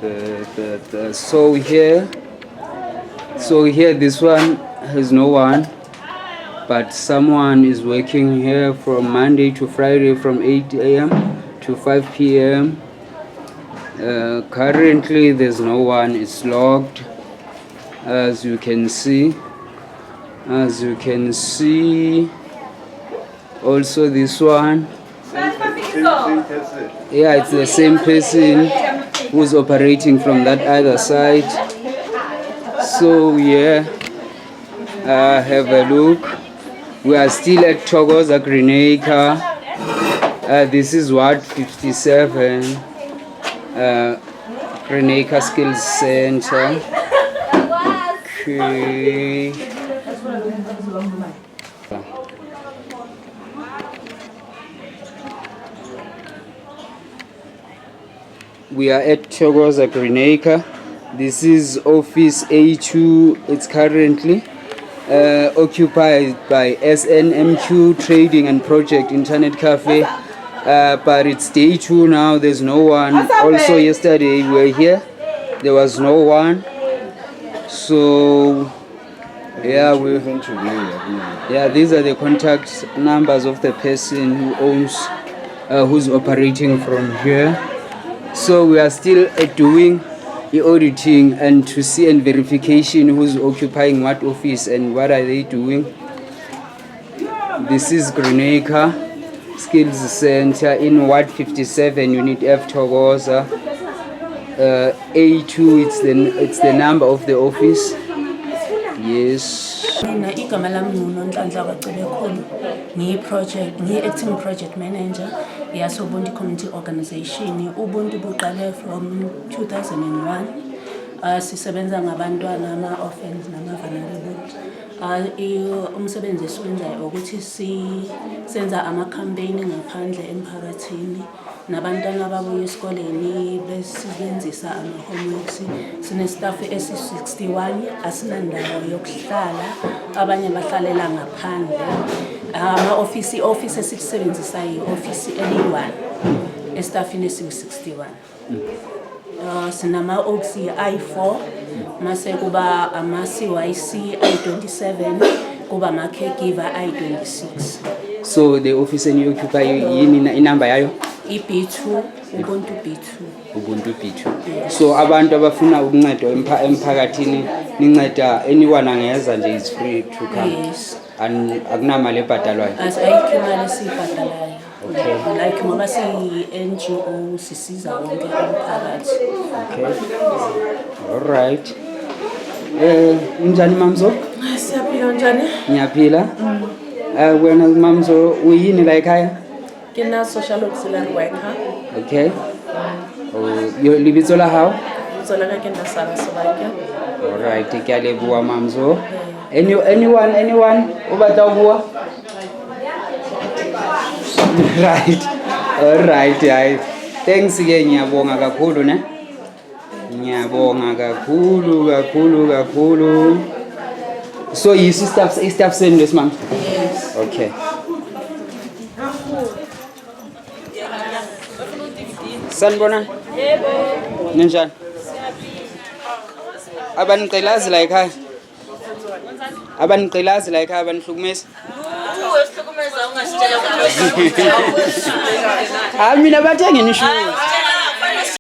So here this one has no one, but someone is working here from Monday to Friday from 8 a.m. to 5 p.m. Currently there's no one. It's locked, as you can see. Also this one, yeah, it's the same person who's operating from that other side. So yeah, have a look. We are still at Thokoza Greenacre. This is Ward 57, Greenacre Skills Center. Okay. We are at Thokoza Greenacre. This is office A2. It's currently occupied by SNMQ Trading and Project Internet Cafe, but it's day 2 now. There's no one. Also yesterday we were here, there was no one. So yeah, these are the contact numbers of the person who owns, who's operating from here. So we are still doing the auditing and to see and verification who's occupying what office and what are they doing. This is Greenacre Skills Center in Ward 57, Unit F, Thokoza. A2, it's the number of the office. Yes. Igama lami nguNonhlanhla Kacelekhulu, acting project manager yasoBuntu Community Organization. uBuntu buqale from 2001. Sisebenza ngabantwana ama-orphans nama-vulnerable. Umsebenzi esiwenzayo ukuthi senza ama-campaign ngaphandle emphakathini nabantwana ababuya esikoleni besebenzisa ama-homeworks. Sine-staff esi-61, asinandawo yokuhlala, abanye bahlalela ngaphandle. Office esisebenzisayo i-office eli-1 estaffini esi-61. Sinama-OX I4, mase kuba ama-CYC I27, kuba ama-caregiver I26. So the office and you occupy yini inamba yayo? B2, Ubuntu B2. Ubuntu B2. So abantu abafuna ukuncedwa emphakathini ninceda anyone angeza nje is free to come. Yes. Akunamali ebhadalwayo. Ayikho imali esibhadalayo. Okay. Like ngoba si-NGO sisiza wonke umphakathi. Okay. All right. Unjani Mamzo? Siyaphila njani? Ngiyaphila. Wena Mamzo uyini la ekhaya? Kena social auxiliary worker. Okay. Libitso la hao? Zola ka kena Sara Sobake. All right, ke a leboha Mamzo. Anyone o batla ho bua? Right. All right. Thanks ke, ngiyabonga kakhulu ne. Ngiyabonga kakhulu. So you staff send this month? Yes. Okay. Sanibona? Yebo. Ninjani? Abaniqilazi la ekhaya? Abaniqilazi la ekhaya abanihlukumeza? Esihlukumeza ungasitshela ukuthi Mina bathe nginisho.